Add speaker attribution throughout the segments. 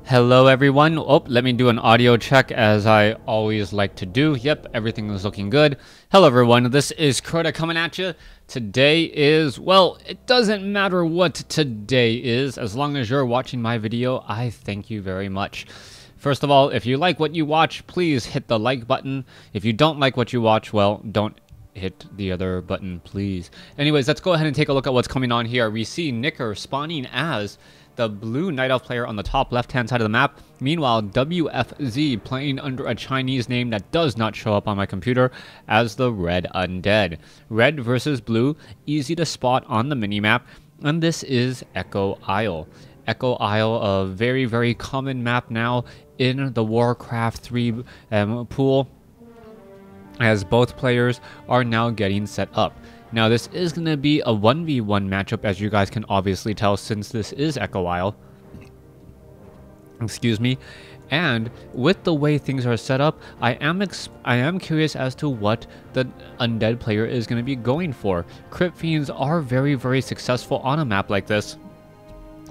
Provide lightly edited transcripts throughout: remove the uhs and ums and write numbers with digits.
Speaker 1: Hello everyone. Let me do an audio check as I always like to do. Yep, everything is looking good. Hello everyone, this is Crota coming at you. Today is, well, it doesn't matter what today is. As long as you're watching my video, I thank you very much. First of all, if you like what you watch, please hit the like button. If you don't like what you watch, well, don't hit the other button, please. Anyways, let's go ahead and take a look at what's coming on here. We see Nicker spawning as the blue Night Elf player on the top left-hand side of the map. Meanwhile, WFZ playing under a Chinese name that does not show up on my computer as the Red Undead. Red versus blue, easy to spot on the minimap, and this is Echo Isle. Echo Isle, a very, very common map now in the WarCraft 3 pool, as both players are now getting set up. Now, this is going to be a 1v1 matchup, as you guys can obviously tell, since this is Echo Isle. Excuse me. And with the way things are set up, I am curious as to what the Undead player is going to be going for. Crypt Fiends are very, very successful on a map like this,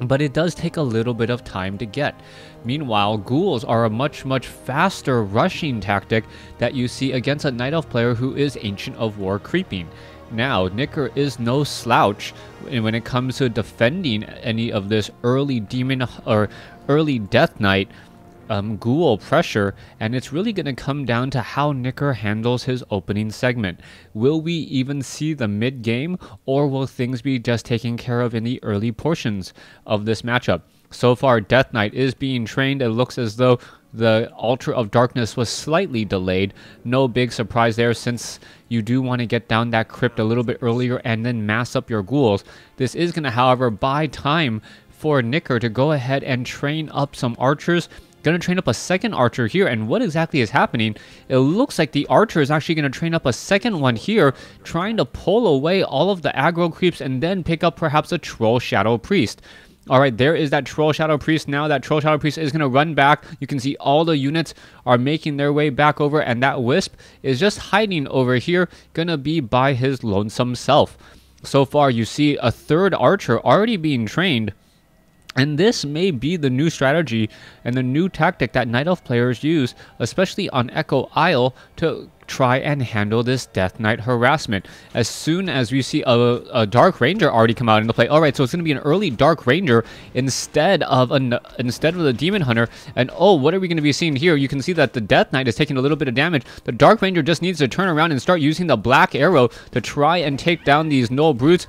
Speaker 1: but it does take a little bit of time to get. Meanwhile, ghouls are a much, much faster rushing tactic that you see against a Night Elf player who is Ancient of War creeping. Now, Nicker is no slouch when it comes to defending any of this early demon or early Death Knight ghoul pressure, and it's really going to come down to how Nicker handles his opening segment. Will we even see the mid-game, or will things be just taken care of in the early portions of this matchup? So far, Death Knight is being trained. It looks as though the Altar of Darkness was slightly delayed. No big surprise there, since you do want to get down that crypt a little bit earlier and then mass up your ghouls. This is going to, however, buy time for Nicker to go ahead and train up some archers. Going to train up a second archer here, and what exactly is happening? It looks like the archer is actually going to train up a second one here, trying to pull away all of the aggro creeps and then pick up perhaps a Troll Shadow Priest. Alright, there is that Troll Shadow Priest. Now that Troll Shadow Priest is going to run back. You can see all the units are making their way back over, and that Wisp is just hiding over here, going to be by his lonesome self. So far, you see a third archer already being trained, and this may be the new strategy and the new tactic that Night Elf players use, especially on Echo Isle, to try and handle this Death Knight harassment. As soon as we see a Dark Ranger already come out into play. Alright, so it's going to be an early Dark Ranger instead of the Demon Hunter. And oh, what are we going to be seeing here? You can see that the Death Knight is taking a little bit of damage. The Dark Ranger just needs to turn around and start using the Black Arrow to try and take down these Null Brutes.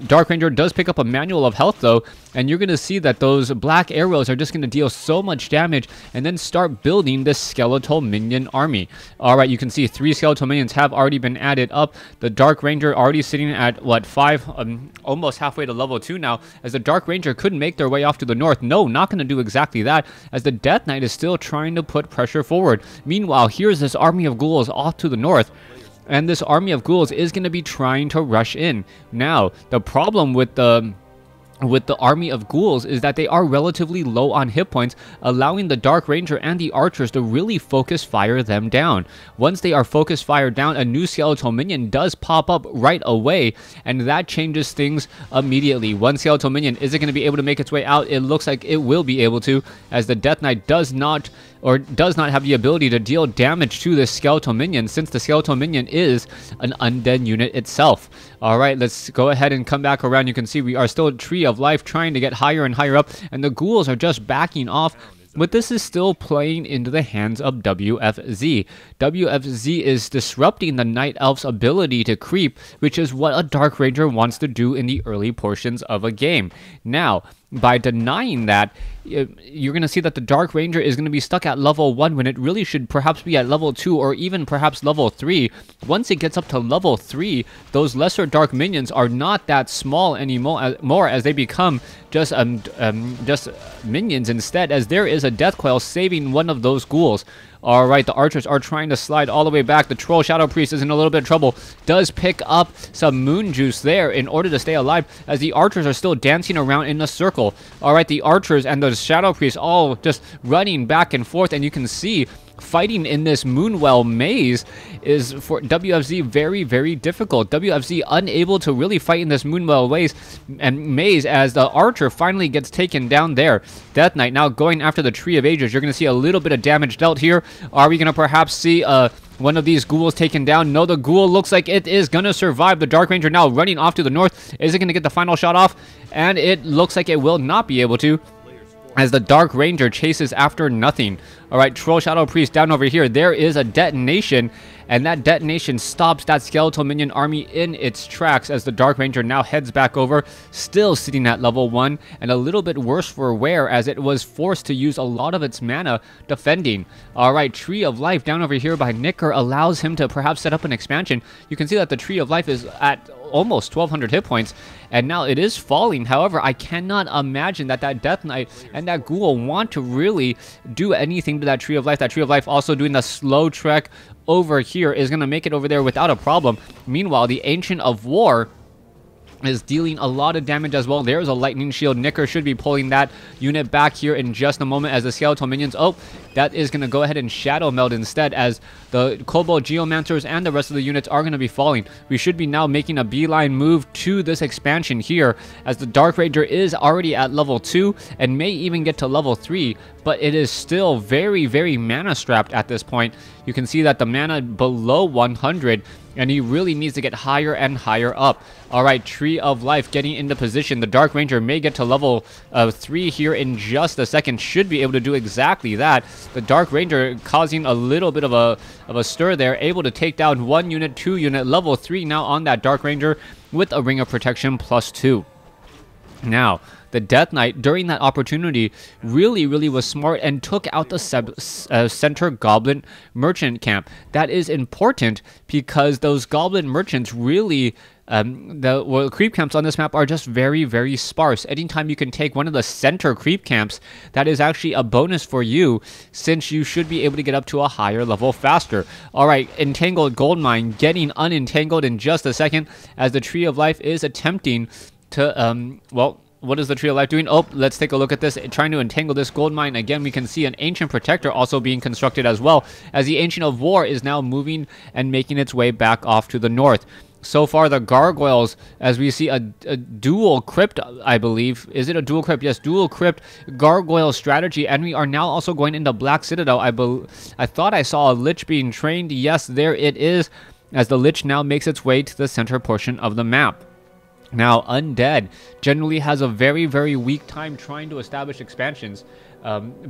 Speaker 1: Dark Ranger does pick up a Manual of Health though, and you're going to see that those Black Arrows are just going to deal so much damage and then start building this Skeletal Minion army. Alright, you can see 3 Skeletal Minions have already been added up. The Dark Ranger already sitting at, what, 5, almost halfway to level 2 now, as the Dark Ranger could make their way off to the north. No, not going to do exactly that, as the Death Knight is still trying to put pressure forward. Meanwhile, here's this army of ghouls off to the north, and this army of ghouls is going to be trying to rush in. Now, the problem with the army of ghouls is that they are relatively low on hit points, allowing the Dark Ranger and the archers to really focus fire them down. Once they are focus fired down, a new skeletal minion does pop up right away, and that changes things immediately. One skeletal minion, is it going to be able to make its way out? It looks like it will be able to, as the Death Knight does not have the ability to deal damage to this skeletal minion, since the skeletal minion is an undead unit itself. Alright, let's go ahead and come back around. You can see we are still a Tree of Life trying to get higher and higher up, and the ghouls are just backing off. But this is still playing into the hands of WFZ. WFZ is disrupting the Night Elf's ability to creep, which is what a Dark Ranger wants to do in the early portions of a game. Now, by denying that, you're going to see that the Dark Ranger is going to be stuck at level 1 when it really should perhaps be at level 2 or even perhaps level 3. Once it gets up to level 3, those lesser Dark Minions are not that small anymore, as they become just minions instead, as there is a Death Coil saving one of those ghouls. Alright, the archers are trying to slide all the way back. The Troll Shadow Priest is in a little bit of trouble. Does pick up some Moon Juice there in order to stay alive, as the archers are still dancing around in a circle. Alright, the archers and the Shadow Priest all just running back and forth, and you can see fighting in this Moonwell maze is for WFZ very, very difficult. WFZ unable to really fight in this Moonwell maze as the Archer finally gets taken down there. Death Knight now going after the Tree of Ages. You're going to see a little bit of damage dealt here. Are we going to perhaps see one of these ghouls taken down? No, the ghoul looks like it is going to survive. The Dark Ranger now running off to the north. Is it going to get the final shot off? And it looks like it will not be able to, as the Dark Ranger chases after nothing. Alright, Troll Shadow Priest down over here. There is a detonation, and that detonation stops that Skeletal Minion army in its tracks as the Dark Ranger now heads back over, still sitting at level 1, and a little bit worse for wear as it was forced to use a lot of its mana defending. Alright, Tree of Life down over here by Nicker allows him to perhaps set up an expansion. You can see that the Tree of Life is at almost 1200 hit points, and now it is falling. However, I cannot imagine that Death Knight and that Ghoul want to really do anything to that Tree of Life. That Tree of Life also doing the slow trek over here is going to make it over there without a problem. Meanwhile, the Ancient of War is dealing a lot of damage as well. There's a lightning shield. Nicker should be pulling that unit back here in just a moment as the skeletal minions. Oh, that is going to go ahead and shadow meld instead, as the Kobold Geomancers and the rest of the units are going to be falling. We should be now making a beeline move to this expansion here, as the Dark Ranger is already at level 2 and may even get to level 3, but it is still very, very mana strapped at this point. You can see that the mana below 100, and he really needs to get higher and higher up. Alright, Tree of Life getting into position. The Dark Ranger may get to level 3 here in just a second. Should be able to do exactly that. The Dark Ranger causing a little bit of a stir there. Able to take down 1 unit, 2 unit. Level 3 now on that Dark Ranger with a Ring of Protection +2. Now, the Death Knight, during that opportunity, really was smart and took out the center Goblin Merchant camp. That is important because those Goblin Merchants really, the creep camps on this map are just very sparse. Anytime you can take one of the center creep camps, that is actually a bonus for you, since you should be able to get up to a higher level faster. Alright, Entangled Goldmine getting unentangled in just a second, as the Tree of Life is attempting to, well, what is the Tree of Life doing? Oh, let's take a look at this. Trying to entangle this gold mine. Again, we can see an Ancient Protector also being constructed as well, as the Ancient of War is now moving and making its way back off to the north. So far, the Gargoyles, as we see a dual crypt, I believe. Is it a dual crypt? Yes, dual crypt Gargoyle strategy. And we are now also going into Black Citadel. I thought I saw a Lich being trained. Yes, there it is, as the Lich now makes its way to the center portion of the map. Now, Undead generally has a very weak time trying to establish expansions,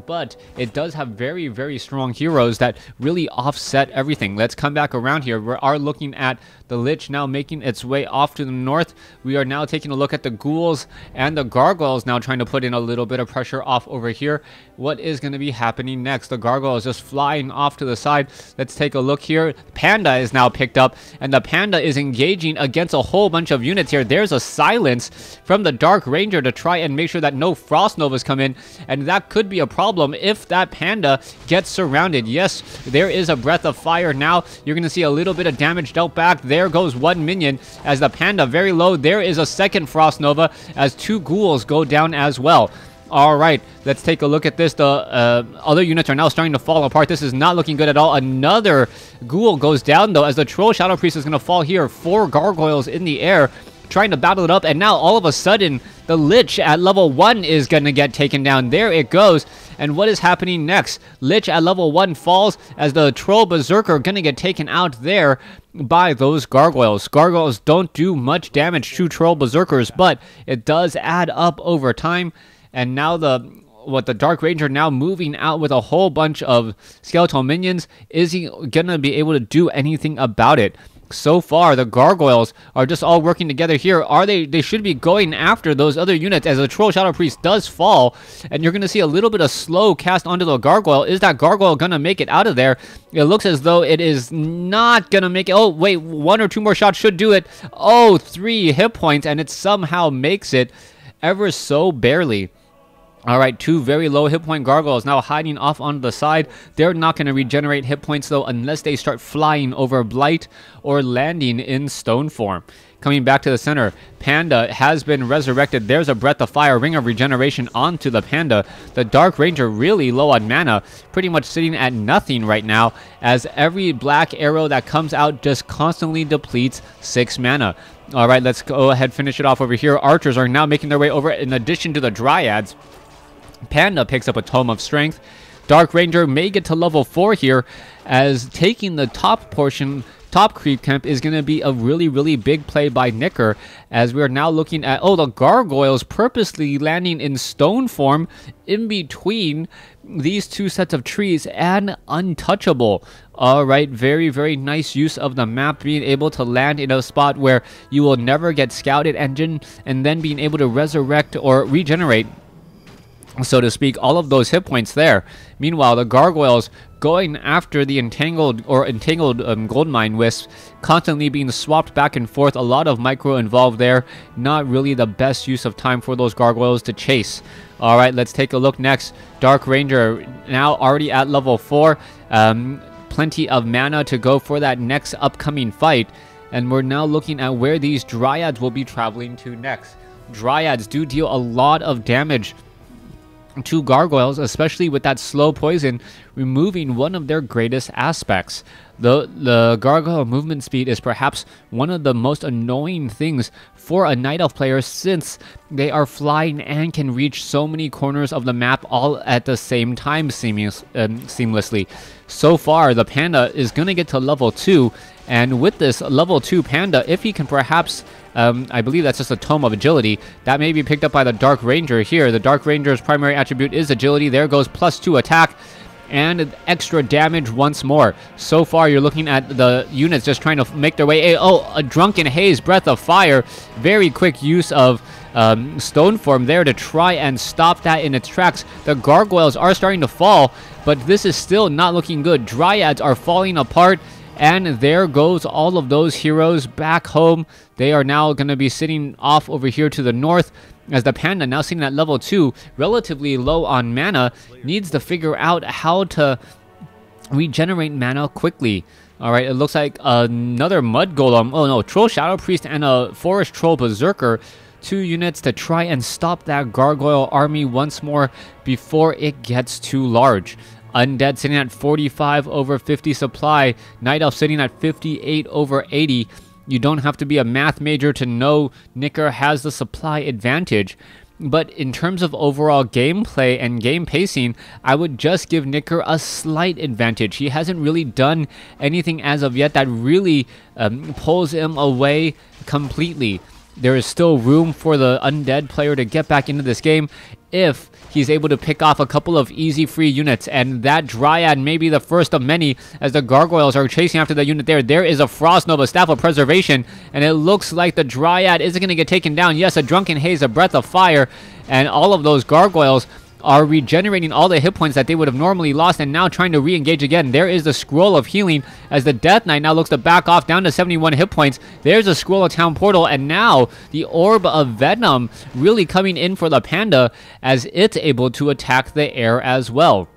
Speaker 1: but it does have very strong heroes that really offset everything. Let's come back around here. We are looking at the Lich now making its way off to the north. We are now taking a look at the Ghouls and the Gargoyles now trying to put in a little bit of pressure off over here. What is going to be happening next? The Gargoyle is just flying off to the side. Let's take a look here. Panda is now picked up, and the Panda is engaging against a whole bunch of units here. There's a silence from the Dark Ranger to try and make sure that no Frost Novas come in, and that could be a problem if that Panda gets surrounded. Yes, there is a Breath of Fire now. You're going to see a little bit of damage dealt back. There goes 1 minion as the Panda very low. There is a second Frost Nova as 2 Ghouls go down as well. Alright, let's take a look at this. The other units are now starting to fall apart. This is not looking good at all. Another Ghoul goes down though, as the Troll Shadow Priest is going to fall here. 4 Gargoyles in the air trying to battle it up, and now all of a sudden the Lich at level 1 is going to get taken down. There it goes. And what is happening next? Lich at level 1 falls, as the Troll Berserker going to get taken out there by those Gargoyles. Gargoyles don't do much damage to Troll Berserkers, but it does add up over time. And now the Dark Ranger now moving out with a whole bunch of skeletal minions. Is he gonna be able to do anything about it? So far, the Gargoyles are just all working together here. They should be going after those other units, as the Troll Shadow Priest does fall, and you're going to see a little bit of slow cast onto the Gargoyle. Is that Gargoyle going to make it out of there? It looks as though it is not going to make it. Oh, wait, 1 or 2 more shots should do it. Oh, 3 hit points, and it somehow makes it ever so barely. Alright, two very low hit point gargoyles now hiding off on the side. They're not going to regenerate hit points though unless they start flying over Blight or landing in stone form. Coming back to the center, Panda has been resurrected. There's a Breath of Fire, Ring of Regeneration onto the Panda. The Dark Ranger really low on mana, pretty much sitting at nothing right now, as every black arrow that comes out just constantly depletes 6 mana. Alright, let's go ahead finish it off over here. Archers are now making their way over in addition to the Dryads. Panda picks up a Tome of Strength. Dark Ranger may get to level 4 here, as taking the top creep camp is going to be a really big play by Nicker, as we are now looking at, the gargoyles purposely landing in stone form in between these two sets of trees and untouchable. Alright, very nice use of the map, being able to land in a spot where you will never get scouted engine, and then being able to resurrect or regenerate, so to speak, all of those hit points there. Meanwhile, the gargoyles going after the entangled goldmine wisps, constantly being swapped back and forth. A lot of micro involved there. Not really the best use of time for those gargoyles to chase. All right, let's take a look next. Dark Ranger now already at level 4. Plenty of mana to go for that next upcoming fight. And we're now looking at where these Dryads will be traveling to next. Dryads do deal a lot of damage to gargoyles, especially with that slow poison, removing one of their greatest aspects. The gargoyle movement speed is perhaps one of the most annoying things for a Night Elf player, since they are flying and can reach so many corners of the map all at the same time seamlessly. So far, the Panda is going to get to level 2, and with this level 2 Panda, if he can perhaps, I believe that's just a Tome of Agility, that may be picked up by the Dark Ranger here. The Dark Ranger's primary attribute is Agility. There goes +2 attack and extra damage once more. So far, you're looking at the units just trying to make their way. A Drunken Haze, Breath of Fire. Very quick use of stone form there to try and stop that in its tracks. The gargoyles are starting to fall, but this is still not looking good. Dryads are falling apart, and there goes all of those heroes back home. They are now going to be sitting off over here to the north, as the Panda, now sitting at level 2, relatively low on mana, needs to figure out how to regenerate mana quickly. Alright, it looks like another Mud Golem. Oh no, Troll Shadow Priest and a Forest Troll Berserker. 2 units to try and stop that gargoyle army once more before it gets too large. Undead sitting at 45 over 50 supply. Night Elf sitting at 58 over 80. You don't have to be a math major to know Nicker has the supply advantage. But in terms of overall gameplay and game pacing, I would just give Nicker a slight advantage. He hasn't really done anything as of yet that really pulls him away completely. There is still room for the undead player to get back into this game if he's able to pick off a couple of easy free units, and that Dryad may be the first of many, as the gargoyles are chasing after the unit there. There is a Frost Nova, Staff of Preservation, and it looks like the Dryad isn't going to get taken down. Yes, a Drunken Haze, a Breath of Fire, and all of those gargoyles are regenerating all the hit points that they would have normally lost, and now trying to re-engage again. There is the Scroll of Healing, as the Death Knight now looks to back off down to 71 hit points. There's a Scroll of Town Portal, and now the Orb of Venom really coming in for the Panda, as it's able to attack the air as well.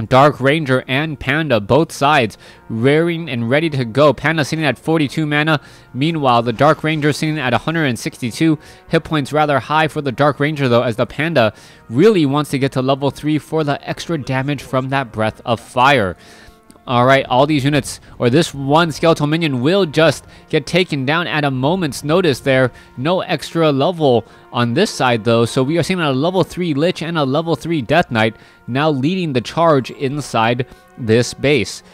Speaker 1: Dark Ranger and Panda, both sides, raring and ready to go. Panda sitting at 42 mana. Meanwhile, the Dark Ranger sitting at 162. Hit points rather high for the Dark Ranger, though, as the Panda really wants to get to level 3 for the extra damage from that Breath of Fire. Alright, all these units, or this one skeletal minion, will just get taken down at a moment's notice there. No extra level on this side, though, so we are seeing a level 3 Lich and a level 3 Death Knight now leading the charge inside this base.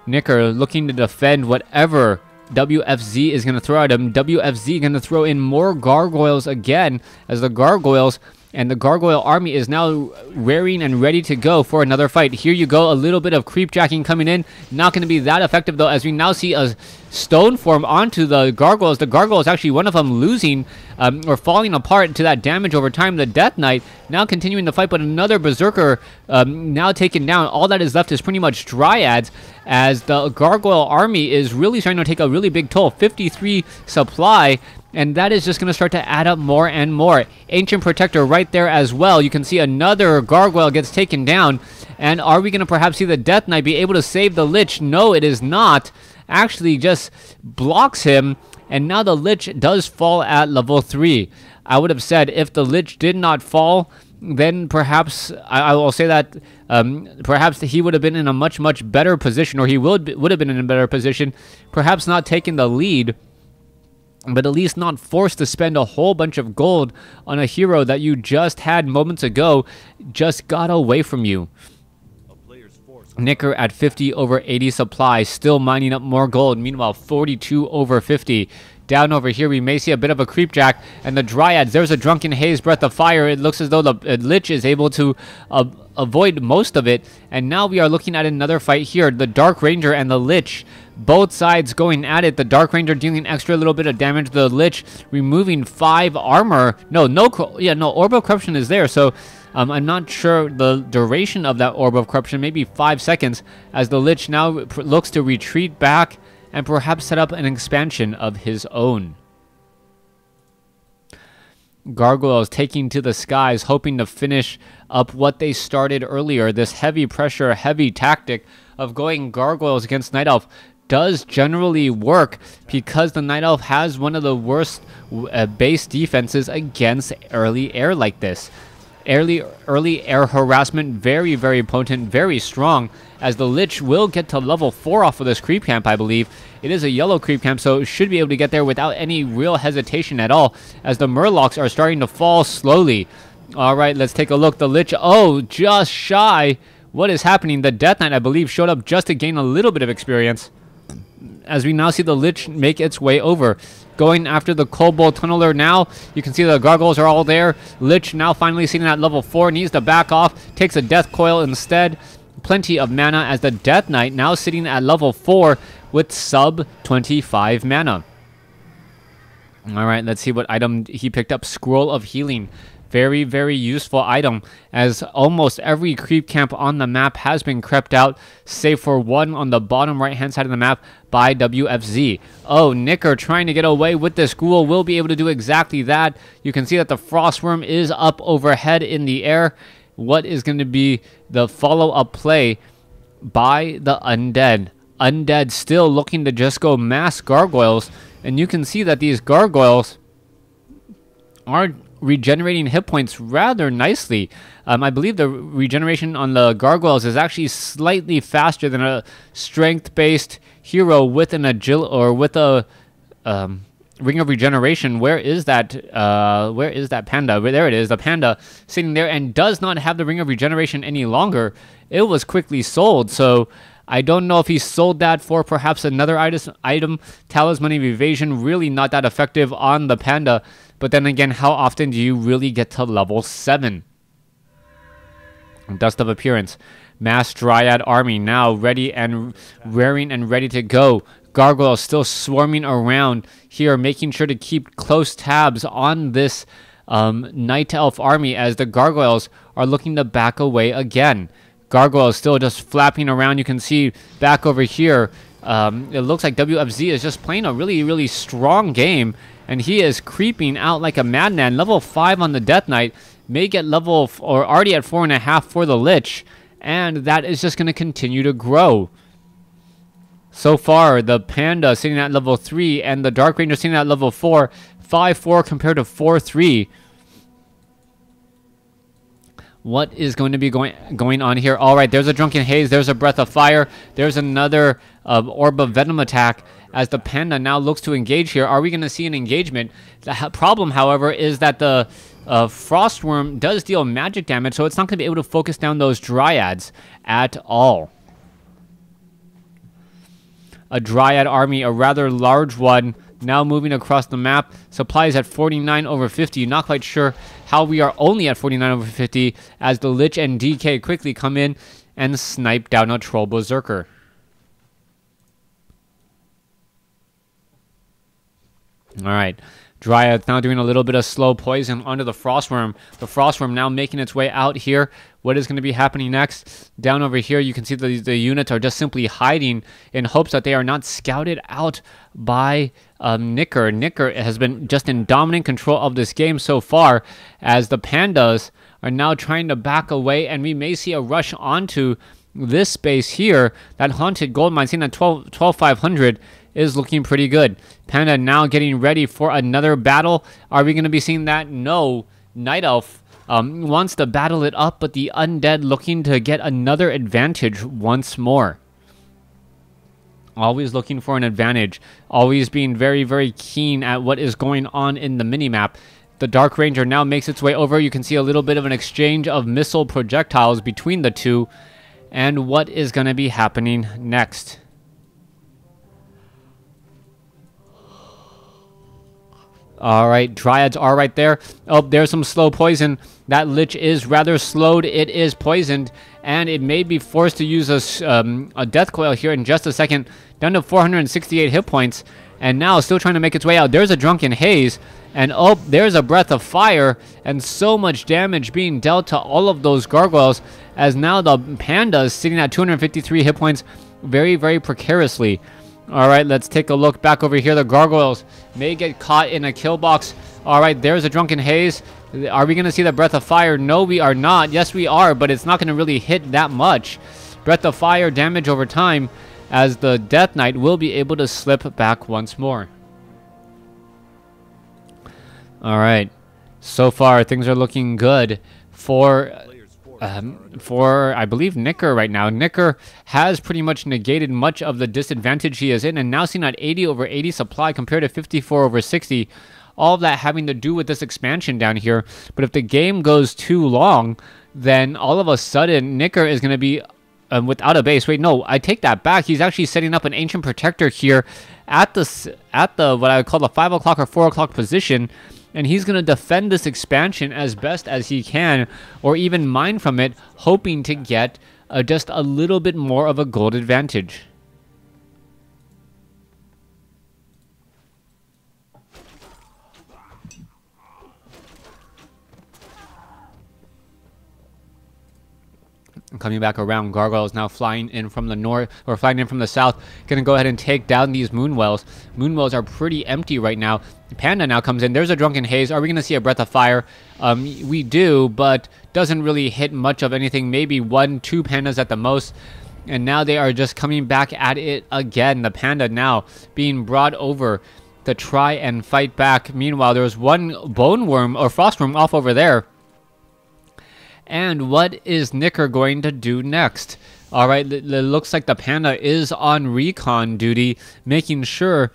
Speaker 1: Nicker looking to defend whatever WFZ is going to throw at him. WFZ going to throw in more gargoyles again, as the gargoyles and the gargoyle army is now raring and ready to go for another fight. Here you go, a little bit of creep jacking coming in. Not going to be that effective, though, as we now see a stone form onto the gargoyles. The gargoyles, actually one of them losing or falling apart to that damage over time. The Death Knight now continuing the fight, but another Berserker now taken down. All that is left is pretty much Dryads, as the gargoyle army is really starting to take a really big toll. 53 supply, and that is just going to start to add up more and more. Ancient Protector right there as well. You can see another gargoyle gets taken down. And are we going to perhaps see the Death Knight be able to save the Lich? No, it is not. Actually just blocks him. And now the Lich does fall at level 3. I would have said if the Lich did not fall, then perhaps I will say that perhaps he would have been in a much better position, or he would have been in a better position, perhaps not taking the lead, but at least not forced to spend a whole bunch of gold on a hero that you just had moments ago just got away from you. Nicker at 50 over 80 supply, still mining up more gold. Meanwhile, 42 over 50. Down over here, we may see a bit of a creepjack, and the Dryads, there's a Drunken Haze, Breath of Fire. It looks as though the Lich is able to avoid most of it, and now we are looking at another fight here. The Dark Ranger and the Lich, both sides going at it. The Dark Ranger dealing extra little bit of damage to the Lich, removing 5 armor. No, Orb of Corruption is there, so I'm not sure the duration of that Orb of Corruption, maybe 5 seconds, as the Lich now looks to retreat back and perhaps set up an expansion of his own. Gargoyles taking to the skies, hoping to finish up what they started earlier. This heavy pressure, heavy tactic of going Gargoyles against Night Elf does generally work, because the Night Elf has one of the worst base defenses against early air like this. Early air harassment, very potent, very strong, as the Lich will get to level 4 off of this creep camp, I believe. It is a yellow creep camp, so it should be able to get there without any real hesitation at all, as the Murlocs are starting to fall slowly. Alright, let's take a look. The Lich, oh, just shy. What is happening? The Death Knight, I believe, showed up just to gain a little bit of experience, as we now see the Lich make its way over. Going after the Kobold Tunneler now. You can see the Gargoyles are all there. Lich now finally sitting at level 4. Needs to back off. Takes a Death Coil instead. Plenty of mana, as the Death Knight now sitting at level 4 with sub 25 mana. Alright, let's see what item he picked up. Scroll of Healing. Very useful item, as almost every creep camp on the map has been crept out, save for one on the bottom right hand side of the map by WFZ. Oh, Nicker trying to get away with this ghoul will be able to do exactly that. You can see that the Frostworm is up overhead in the air. What is going to be the follow-up play by the Undead? Undead still looking to just go mass Gargoyles, and you can see that these Gargoyles are regenerating hit points rather nicely. I believe the regeneration on the Gargoyles is actually slightly faster than a strength-based hero with an with a Ring of Regeneration. Where is that panda? There it is, the panda sitting there, and does not have the Ring of Regeneration any longer. It was quickly sold, so I don't know if he sold that for perhaps another item. Talisman of Evasion, really not that effective on the panda. But then again, how often do you really get to level 7? Dust of Appearance. Mass Dryad Army now ready and raring and ready to go. Gargoyles still swarming around here, making sure to keep close tabs on this Night Elf army, as the Gargoyles are looking to back away again. Gargoyles still just flapping around. You can see back over here, it looks like WFZ is just playing a really strong game, and he is creeping out like a madman. Level 5 on the Death Knight, may get level, or already at 4.5 for the Lich, and that is just going to continue to grow. So far, the Panda sitting at level 3, and the Dark Ranger sitting at level 4. 5-4 compared to 4-3. What is going to be going on here? All right, there's a Drunken Haze. There's a Breath of Fire. There's another Orb of Venom attack, as the Panda now looks to engage here. Are we going to see an engagement? The problem, however, is that the Frostworm does deal magic damage, so it's not going to be able to focus down those Dryads at all. A Dryad army, a rather large one, now moving across the map. Supplies at 49 over 50. Not quite sure how we are only at 49 over 50, as the Lich and DK quickly come in and snipe down a Troll Berserker. All right. Dryad's now doing a little bit of slow poison onto the Frostworm. The Frostworm now making its way out here. What is going to be happening next? Down over here, you can see the units are just simply hiding in hopes that they are not scouted out by Nicker. Nicker has been just in dominant control of this game so far, as the Pandas are now trying to back away, and we may see a rush onto this space here. That Haunted Gold Mine, seeing that 12,500 is looking pretty good. Panda now getting ready for another battle. Are we going to be seeing that? No. Night Elf wants to battle it up, but the Undead looking to get another advantage once more. Always looking for an advantage. Always being very, very keen at what is going on in the minimap. The Dark Ranger now makes its way over. You can see a little bit of an exchange of missile projectiles between the two. And what is going to be happening next? All right, Dryads are right there. Oh, there's some slow poison. That Lich is rather slowed. It is poisoned, and it may be forced to use a Death Coil here in just a second. Down to 468 hit points, and now still trying to make its way out. There's a Drunken Haze, and oh, there's a Breath of Fire, and so much damage being dealt to all of those gargoyles, as now the Panda is sitting at 253 hit points very, very precariously. All right, let's take a look back over here. The gargoyles may get caught in a kill box. All right, there's a Drunken Haze. Are we going to see the Breath of Fire? No, we are not. Yes, we are, but it's not going to really hit that much. Breath of Fire damage over time, as the Death Knight will be able to slip back once more. All right, so far things are looking good for I believe Nicker right now. Nicker has pretty much negated much of the disadvantage he is in, and now seen at 80 over 80 supply compared to 54 over 60. All of that having to do with this expansion down here. But if the game goes too long, then all of a sudden Nicker is going to be without a base. Wait, no, I take that back. He's actually setting up an Ancient Protector here at the what I would call the 5 o'clock or 4 o'clock position. And he's going to defend this expansion as best as he can, or even mine from it, hoping to get just a little bit more of a gold advantage. Coming back around, Gargoyles now flying in from the north, or flying in from the south. Gonna go ahead and take down these Moonwells. Moonwells are pretty empty right now. Panda now comes in. There's a Drunken Haze. Are we gonna see a Breath of Fire? We do, but doesn't really hit much of anything. Maybe 1-2 Pandas at the most. And now they are just coming back at it again. The Panda now being brought over to try and fight back. Meanwhile, there's one Bone Worm or Frostworm off over there. And what is Nicker going to do next? All right, it looks like the Panda is on recon duty, making sure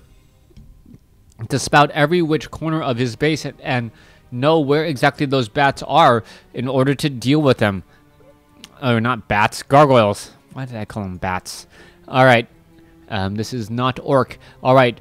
Speaker 1: to spout every which corner of his base and know where exactly those bats are in order to deal with them. Or not bats, gargoyles. Why did I call them bats? All right, this is not Orc. All right,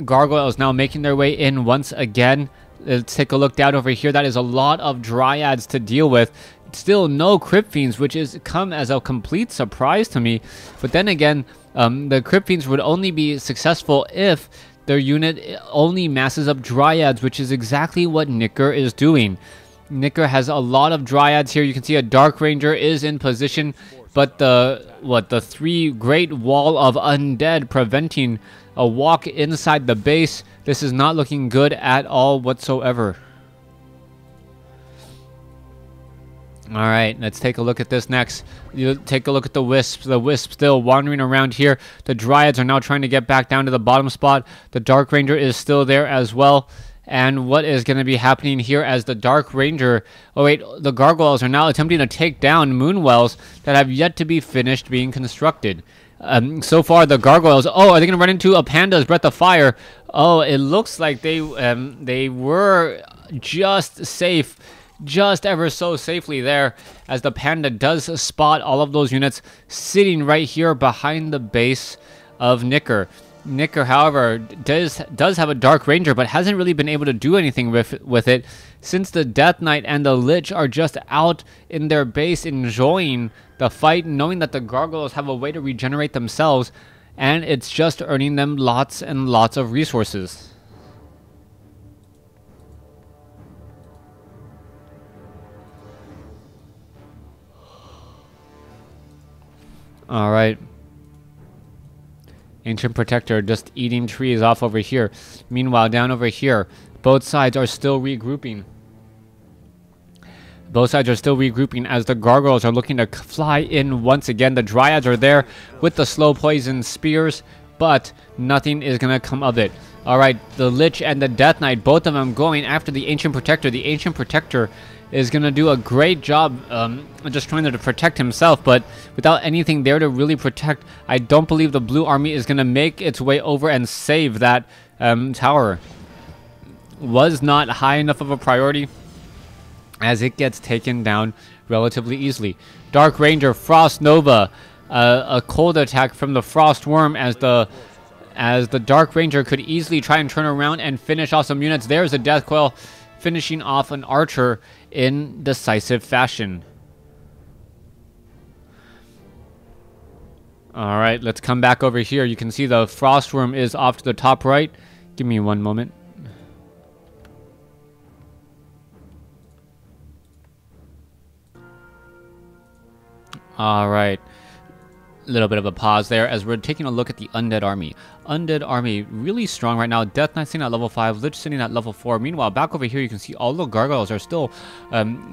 Speaker 1: gargoyles now making their way in once again. Let's take a look down over here. That is a lot of Dryads to deal with. Still no Crypt Fiends, which is come as a complete surprise to me. But then again, the Crypt Fiends would only be successful if their unit only masses up Dryads, which is exactly what Nicker is doing. Nicker has a lot of Dryads here. You can see a Dark Ranger is in position, but the 3 Great Wall of Undead preventing a walk inside the base. This is not looking good at all whatsoever. All right, let's take a look at this next. You take a look at the Wisp. The Wisp still wandering around here. The Dryads are now trying to get back down to the bottom spot. The Dark Ranger is still there as well. And what is going to be happening here as the Dark Ranger... Oh wait, the Gargoyles are now attempting to take down Moonwells that have yet to be finished being constructed. So far, the Gargoyles... Oh, are they going to run into a Panda's Breath of Fire? Oh, it looks like they were just safe, just ever so safely there, as the Panda does spot all of those units sitting right here behind the base of Nicker. Nicker, however, does have a Dark Ranger, but hasn't really been able to do anything with it, since the Death Knight and the Lich are just out in their base enjoying the fight, knowing that the Gargoyles have a way to regenerate themselves, and it's just earning them lots and lots of resources. Alright. Ancient Protector just eating trees off over here. Meanwhile, down over here, both sides are still regrouping. Both sides are still regrouping as the gargoyles are looking to fly in once again. The dryads are there with the slow poison spears, but nothing is going to come of it. Alright, the Lich and the Death Knight, both of them going after the Ancient Protector. The Ancient Protector is going to do a great job just trying to protect himself, but without anything there to really protect, I don't believe the blue army is going to make its way over and save that tower. Was not high enough of a priority as it gets taken down relatively easily. Dark Ranger, Frost Nova, a cold attack from the Frost Worm as the Dark Ranger could easily try and turn around and finish off some units. There's a Death Coil finishing off an archer in decisive fashion. Alright, let's come back over here. You can see the Frost Worm is off to the top right. Give me one moment. Alright. Little bit of a pause there as we're taking a look at the Undead Army. Undead Army really strong right now. Death Knight sitting at level 5, Lich sitting at level 4. Meanwhile, back over here you can see all the gargoyles are still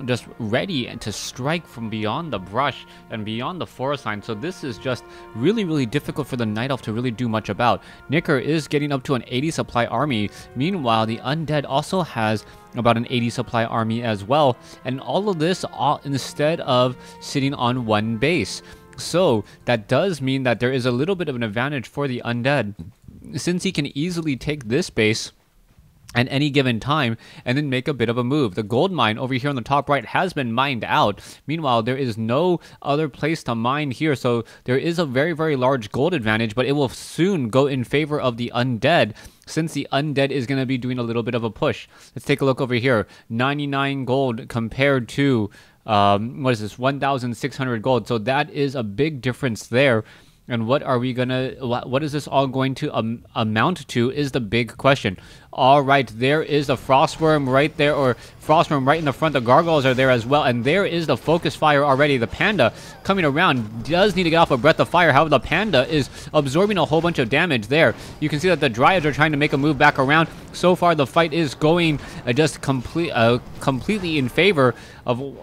Speaker 1: just ready to strike from beyond the brush and beyond the forest line. So this is just really difficult for the Night Elf to really do much about. Nicker is getting up to an 80 supply army. Meanwhile, the Undead also has about an 80 supply army as well. And all of this instead of sitting on one base. So that does mean that there is a little bit of an advantage for the Undead, since he can easily take this base at any given time and then make a bit of a move. The gold mine over here on the top right has been mined out. Meanwhile, there is no other place to mine here, so there is a very large gold advantage, but it will soon go in favor of the Undead, since the Undead is going to be doing a little bit of a push. Let's take a look over here. 99 gold compared to what is this, 1,600 gold. So that is a big difference there. And what are we gonna, what is this all going to amount to is the big question. All right, there is the Frostworm right there, or Frostworm right in the front. The gargoyles are there as well, and there is the focus fire already. The panda coming around does need to get off a breath of fire. However, the panda is absorbing a whole bunch of damage there. You can see that the dryads are trying to make a move back around. So far, the fight is going just completely in favor of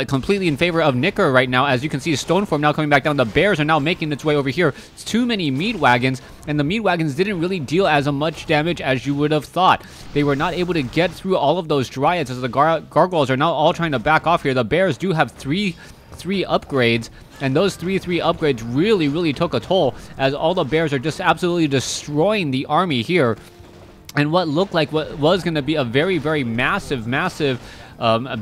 Speaker 1: completely in favor of Nicker right now. As you can see, Stoneform now coming back down. The bears are now making its way over here. It's too many meat wagons, and the meat wagons didn't really deal as much damage as you would have thought. They were not able to get through all of those dryads as the gargoyles are now all trying to back off here. The bears do have three upgrades, and those three upgrades really took a toll, as all the bears are just absolutely destroying the army here. And what looked like what was going to be a very massive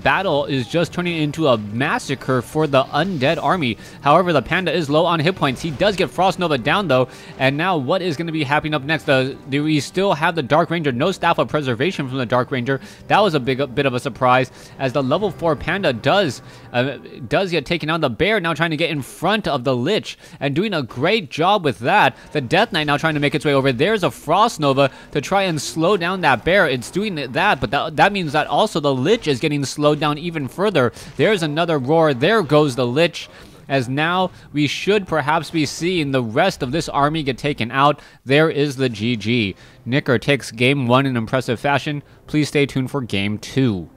Speaker 1: battle is just turning into a massacre for the Undead army. However, the panda is low on hit points. He does get Frost Nova down though, and now what is going to be happening up next? Do we still have the Dark Ranger? No Staff of Preservation from the Dark Ranger. That was a bit of a surprise, as the level 4 panda does get taken out. The bear now trying to get in front of the Lich and doing a great job with that. The Death Knight now trying to make its way over. There's a Frost Nova to try and slow down that bear. It's doing that, but that means that also the Lich is getting slowed down even further. There's another roar. There goes the Lich, as now we should perhaps be seeing the rest of this army get taken out. There is the GG. Nicker takes game 1 in impressive fashion. Please stay tuned for game 2.